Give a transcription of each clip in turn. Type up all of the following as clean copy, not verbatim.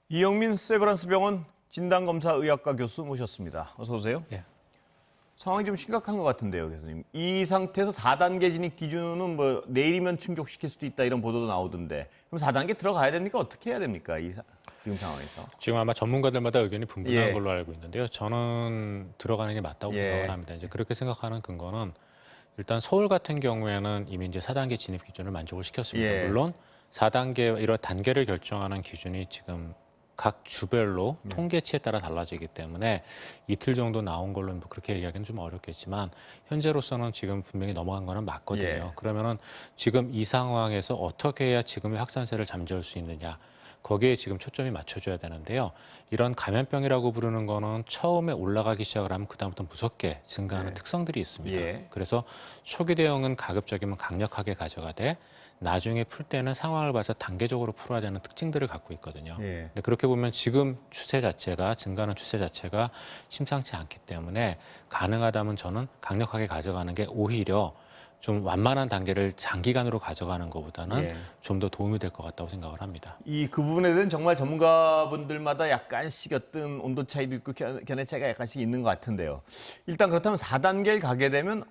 이영민 세브란스 병원 진단검사의학과 교수 모셨습니다. 어서 오세요. 예. 상황이 좀 심각한 것 같은데요, 교수님. 이 상태에서 4단계 진입 기준은 뭐 내일이면 충족시킬 수도 있다 이런 보도도 나오던데 그럼 4단계 들어가야 됩니까? 어떻게 해야 됩니까? 지금 상황에서. 지금 아마 전문가들마다 의견이 분분한 예. 걸로 알고 있는데요. 저는 들어가는 게 맞다고 예. 생각을 합니다. 이제 그렇게 생각하는 근거는 일단 서울 같은 경우에는 이미 이제 4단계 진입 기준을 만족을 시켰습니다. 예. 물론 4단계 이런 단계를 결정하는 기준이 지금 각 주별로 통계치에 따라 달라지기 때문에 이틀 정도 나온 걸로 뭐 그렇게 얘기하기는 좀 어렵겠지만 현재로서는 지금 분명히 넘어간 거는 맞거든요. 예. 그러면은 지금 이 상황에서 어떻게 해야 지금의 확산세를 잠재울 수 있느냐. 거기에 지금 초점이 맞춰줘야 되는데요. 이런 감염병이라고 부르는 거는 처음에 올라가기 시작을 하면 그다음부터 무섭게 증가하는 특성들이 있습니다. 예. 그래서 초기 대응은 가급적이면 강력하게 가져가되 나중에 풀 때는 상황을 봐서 단계적으로 풀어야 되는 특징들을 갖고 있거든요. 예. 근데 그렇게 보면 지금 추세 자체가 증가하는 추세 자체가 심상치 않기 때문에 가능하다면 저는 강력하게 가져가는 게 오히려 좀 완만한 단계를 장기간으로 가져가는 것보다는 예. 좀 더 도움이 될 것 같다고 생각을 합니다. 그 부분에 대해서는 정말 전문가분들마다 약간씩 어떤 온도 차이도 있고 견해 차이가 약간씩 있는 것 같은데요. 일단 그렇다면 4단계를 가게 되면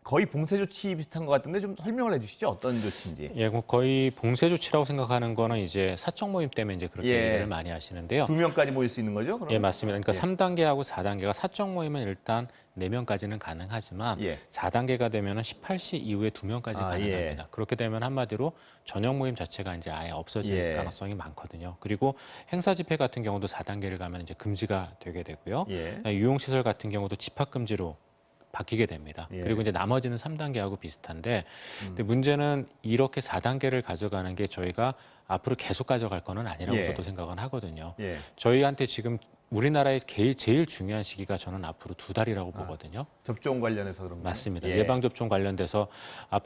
거의 봉쇄 조치 비슷한 것 같은데 좀 설명을 해주시죠. 어떤 조치인지. 예, 거의 봉쇄 조치라고 생각하는 거는 이제 사적 모임 때문에 이제 그렇게 예. 얘기를 많이 하시는데요. 2명까지 모일 수 있는 거죠? 그럼? 예, 맞습니다. 그러니까 예. 3단계하고 4단계가 사적 모임은 일단 4명까지는 가능하지만 예. 4단계가 되면은 18시 이후에 2명까지 가능합니다. 예. 그렇게 되면 한마디로 저녁 모임 자체가 이제 아예 없어질 예. 가능성이 많거든요. 그리고 행사 집회 같은 경우도 4단계를 가면 이제 금지가 되게 되고요. 예. 유용 시설 같은 경우도 집합 금지로 바뀌게 됩니다. 예. 그리고 이제 나머지는 3단계하고 비슷한데 근데 문제는 이렇게 4단계를 가져가는 게 저희가 앞으로 계속 가져갈 거는 아니라고 예. 저도 생각은 하거든요. 예. 저희한테 지금 우리나라의 제일 중요한 시기가 저는 앞으로 2달이라고 보거든요. 접종 관련해서 그런 거 맞습니다. 예. 예방접종 관련돼서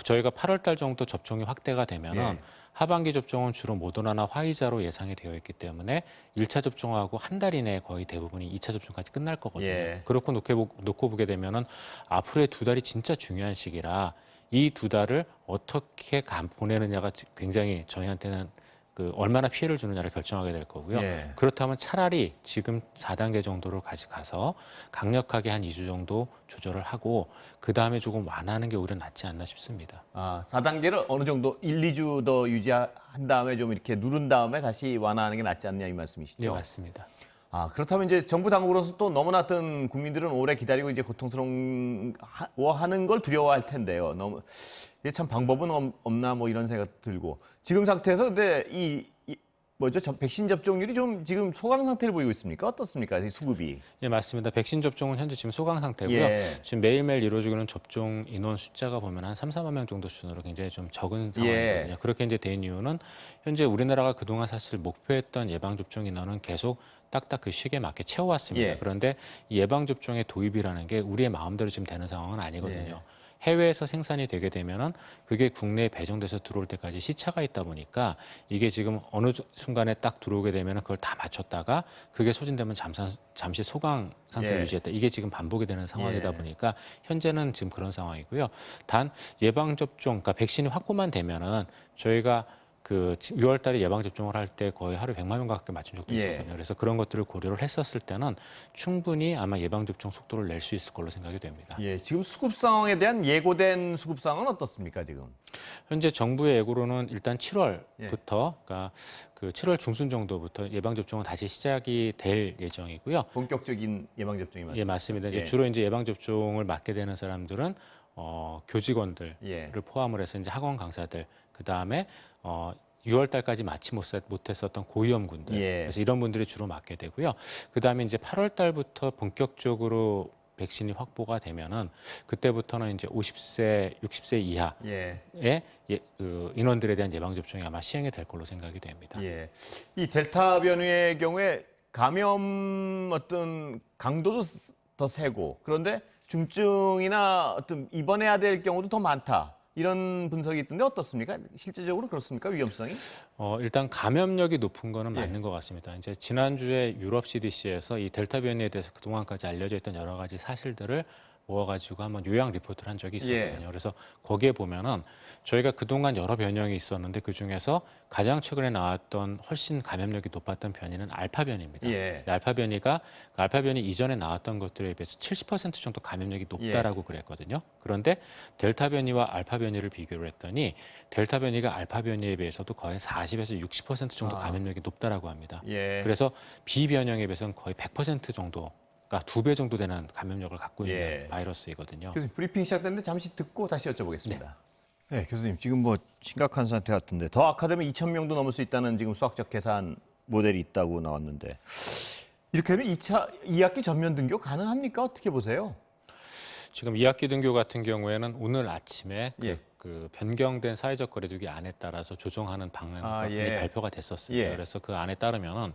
저희가 8월 달 정도 접종이 확대가 되면은 예. 하반기 접종은 주로 모더나나 화이자로 예상이 되어 있기 때문에 1차 접종하고 한 달 이내에 거의 대부분이 2차 접종까지 끝날 거거든요. 예. 그렇고 놓고 보게 되면은 앞으로의 2달이 진짜 중요한 시기라 이 2달을 어떻게 보내느냐가 굉장히 저희한테는 얼마나 피해를 주느냐를 결정하게 될 거고요. 예. 그렇다면 차라리 지금 4단계 정도로 가서 강력하게 한 2주 정도 조절을 하고 그다음에 조금 완화하는 게 오히려 낫지 않나 싶습니다. 4단계를 어느 정도 1, 2주 더 유지한 다음에 좀 이렇게 누른 다음에 다시 완화하는 게 낫지 않냐 이 말씀이시죠? 네, 맞습니다. 그렇다면 이제 정부 당국으로서 또 너무나 어떤 국민들은 오래 기다리고 이제 고통스러워하는 걸 두려워할 텐데요. 이게 참 방법은 없나 뭐 이런 생각 들고 지금 상태에서 근데 백신 접종률이 좀 지금 소강 상태를 보이고 있습니까? 어떻습니까? 이 수급이? 예, 맞습니다. 백신 접종은 현재 지금 소강 상태고요. 예. 지금 매일매일 이루어지고 있는 접종 인원 숫자가 보면 한 3, 4만 명 정도 수준으로 굉장히 좀 적은 상황이거든요. 그렇게 이제 된 이유는 현재 우리나라가 그동안 사실 목표했던 예방접종 인원은 계속 딱딱 그 시기에 맞게 채워왔습니다. 예. 그런데 이 예방접종의 도입이라는 게 우리의 마음대로 지금 되는 상황은 아니거든요. 해외에서 생산이 되게 되면은 그게 국내에 배정돼서 들어올 때까지 시차가 있다 보니까 이게 지금 어느 순간에 딱 들어오게 되면은 그걸 다 맞췄다가 그게 소진되면 잠시 소강 상태를 예. 유지했다. 이게 지금 반복이 되는 상황이다 예. 보니까 현재는 지금 그런 상황이고요. 단 예방접종, 그러니까 백신이 확보만 되면은 저희가 6월 달에 예방접종을 할 때 거의 하루 100만 명 가깝게 맞춘 적도 있었거든요. 그래서 그런 것들을 고려를 했었을 때는 충분히 아마 예방접종 속도를 낼 수 있을 걸로 생각이 됩니다. 예, 지금 수급 상황에 대한 예고된 수급 상황은 어떻습니까, 지금? 현재 정부의 예고로는 일단 7월부터, 그러니까 7월 중순 정도부터 예방접종은 다시 시작이 될 예정이고요. 본격적인 예방접종이 맞습니다. 예, 맞습니다. 이제 예. 주로 이제 예방접종을 맡게 되는 사람들은 교직원들을 예. 포함을 해서 이제 학원 강사들, 그 다음에 6월 달까지 마치 못했었던 고위험군들, 예. 그래서 이런 분들이 주로 맞게 되고요. 그 다음에 이제 8월 달부터 본격적으로 백신이 확보가 되면은 그때부터는 이제 50세, 60세 이하의 예. 인원들에 대한 예방 접종이 아마 시행이 될 걸로 생각이 됩니다. 예. 이 델타 변이의 경우에 감염 어떤 강도도 더 세고 그런데 중증이나 어떤 입원해야 될 경우도 더 많다. 이런 분석이 있던데 어떻습니까? 실제적으로 그렇습니까? 위험성이? 일단 감염력이 높은 거는 맞는 것 같습니다. 이제 지난주에 유럽 CDC에서 이 델타 변이에 대해서 그동안까지 알려져 있던 여러 가지 사실들을 모아가지고 한번 요약 리포트를 한 적이 있었거든요. 예. 그래서 거기에 보면은 저희가 그동안 여러 변형이 있었는데 그 중에서 가장 최근에 나왔던 훨씬 감염력이 높았던 변이는 알파 변이입니다. 예. 알파 변이가 그 알파 변이 이전에 나왔던 것들에 비해서 70% 정도 감염력이 높다라고 그랬거든요. 그런데 델타 변이와 알파 변이를 비교를 했더니 델타 변이가 알파 변이에 비해서도 거의 40에서 60% 정도 감염력이 높다라고 합니다. 예. 그래서 비변형에 비해서는 거의 100% 정도, 그러니까 2배 정도 되는 감염력을 갖고 있는 예. 바이러스이거든요. 교수님 브리핑 시작됐는데 잠시 듣고 다시 여쭤보겠습니다. 네, 교수님 지금 뭐 심각한 상태 같은데 더 악화되면 2,000명도 넘을 수 있다는 지금 수학적 계산 모델이 있다고 나왔는데 이렇게 되면 2학기 전면 등교 가능합니까? 어떻게 보세요? 지금 2학기 등교 같은 경우에는 오늘 아침에 예. 그 변경된 사회적 거리두기 안에 따라서 조정하는 방안이 예. 발표가 됐었습니다. 예. 그래서 그 안에 따르면은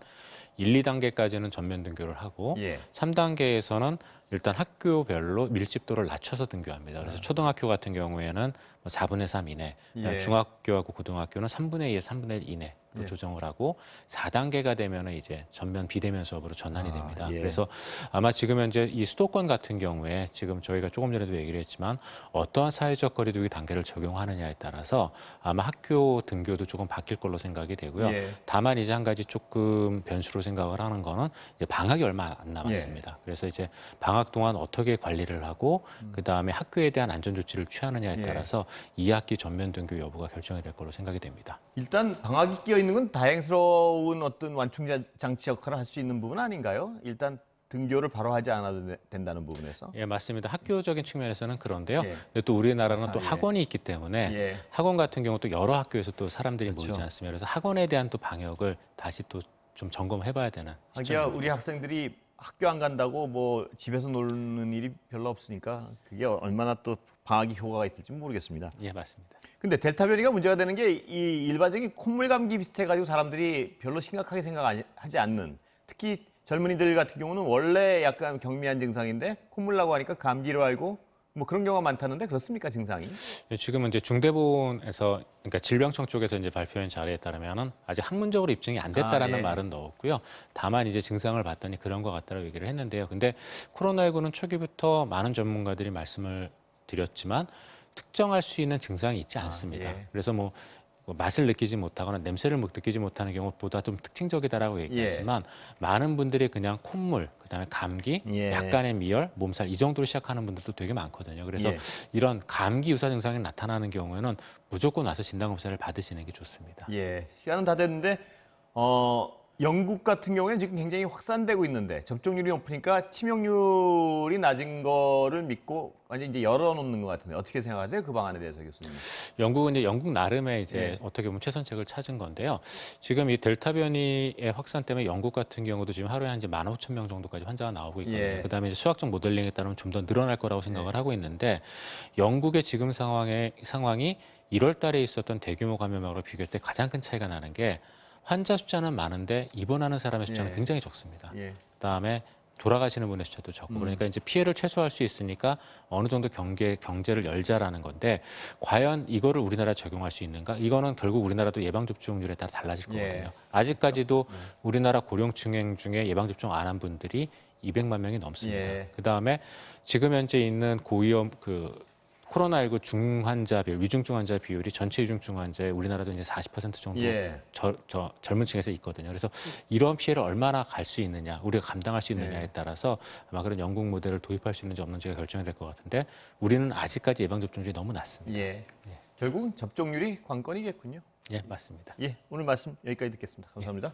1, 2단계까지는 전면 등교를 하고 예. 3단계에서는 일단 학교별로 밀집도를 낮춰서 등교합니다. 그래서 초등학교 같은 경우에는 4분의 3 이내, 예. 중학교하고 고등학교는 3분의 2에서 3분의 1 이내로 예. 조정을 하고 4단계가 되면은 이제 전면 비대면 수업으로 전환이 됩니다. 예. 그래서 아마 지금 현재 이 수도권 같은 경우에 지금 저희가 조금 전에도 얘기를 했지만 어떠한 사회적 거리두기 단계를 적용하느냐에 따라서 아마 학교 등교도 조금 바뀔 걸로 생각이 되고요. 예. 다만 이제 한 가지 조금 변수로 생각을 하는 거는 이제 방학이 얼마 안 남았습니다. 그래서 이제 방학 동안 어떻게 관리를 하고 그 다음에 학교에 대한 안전 조치를 취하느냐에 예. 따라서 2학기 전면 등교 여부가 결정이 될 걸로 생각이 됩니다. 일단 방학이 끼어 있는 건 다행스러운 어떤 완충 장치 역할을 할 수 있는 부분 아닌가요? 일단 등교를 바로 하지 않아도 된다는 부분에서. 예, 맞습니다. 학교적인 측면에서는 그런데요. 예. 근데 또 우리나라는 또 예. 학원이 있기 때문에 예. 학원 같은 경우 또 여러 학교에서 또 사람들이 그렇죠. 모이지 않습니다. 그래서 학원에 대한 또 방역을 다시 또 좀 점검해봐야 되는 하기야 시점입니다. 우리 학생들이 학교 안 간다고 뭐 집에서 노는 일이 별로 없으니까 그게 얼마나 또 방학이 효과가 있을지 모르겠습니다. 예, 맞습니다. 근데 델타 변이가 문제가 되는 게 이 일반적인 콧물 감기 비슷해가지고 사람들이 별로 심각하게 생각하지 않는, 특히 젊은이들 같은 경우는 원래 약간 경미한 증상인데 콧물 나고 하니까 감기로 알고 뭐 그런 경우가 많다는데 그렇습니까, 증상이? 예, 지금은 이제 중대본에서 그러니까 질병청 쪽에서 이제 발표한 자료에 따르면은 아직 학문적으로 입증이 안 됐다라는 예. 말은 넣었고요. 다만 이제 증상을 봤더니 그런 것 같다라고 얘기를 했는데요. 근데 코로나19는 초기부터 많은 전문가들이 말씀을 드렸지만 특정할 수 있는 증상이 있지 않습니다. 예. 그래서 뭐 맛을 느끼지 못하거나 냄새를 느끼지 못하는 경우보다 좀 특징적이다라고 얘기하지만 많은 분들이 그냥 콧물, 그다음에 감기, 예. 약간의 미열, 몸살 이 정도로 시작하는 분들도 되게 많거든요. 그래서 예. 이런 감기 유사 증상이 나타나는 경우에는 무조건 와서 진단 검사를 받으시는 게 좋습니다. 예, 시간은 다 됐는데 영국 같은 경우에는 지금 굉장히 확산되고 있는데 접종률이 높으니까 치명률이 낮은 거를 믿고 완전 이제 열어놓는 것 같은데 어떻게 생각하세요? 그 방안에 대해서 교수님. 영국은 이제 영국 나름의 이제 예. 어떻게 보면 최선책을 찾은 건데요. 지금 이 델타 변이의 확산 때문에 영국 같은 경우도 지금 하루에 한 이제 15,000명 정도까지 환자가 나오고 있거든요. 예. 그다음에 이제 수학적 모델링에 따르면 좀 더 늘어날 거라고 생각을 하고 있는데 영국의 지금 상황이 1월 달에 있었던 대규모 감염하고 비교했을 때 가장 큰 차이가 나는 게 환자 숫자는 많은데 입원하는 사람의 숫자는 예. 굉장히 적습니다. 예. 그다음에 돌아가시는 분의 숫자도 적고 그러니까 이제 피해를 최소화할 수 있으니까 어느 정도 경제를 열자라는 건데 과연 이거를 우리나라에 적용할 수 있는가? 이거는 결국 우리나라도 예방 접종률에 따라 달라질 예. 거거든요. 아직까지도 우리나라 고령층 중에 예방 접종 안 한 분들이 200만 명이 넘습니다. 예. 그다음에 지금 현재 있는 고위험 코로나19 중환자 비율, 위중증 환자 비율이 전체 위중증 환자의 우리나라도 이제 40% 정도 예. 젊은 층에서 있거든요. 그래서 이런 피해를 얼마나 갈 수 있느냐, 우리가 감당할 수 있느냐에 예. 따라서 아마 그런 영국 모델을 도입할 수 있는지 없는지가 결정이 될 것 같은데 우리는 아직까지 예방 접종률이 너무 낮습니다. 예. 결국은 접종률이 관건이겠군요. 예, 맞습니다. 예, 오늘 말씀 여기까지 듣겠습니다. 감사합니다.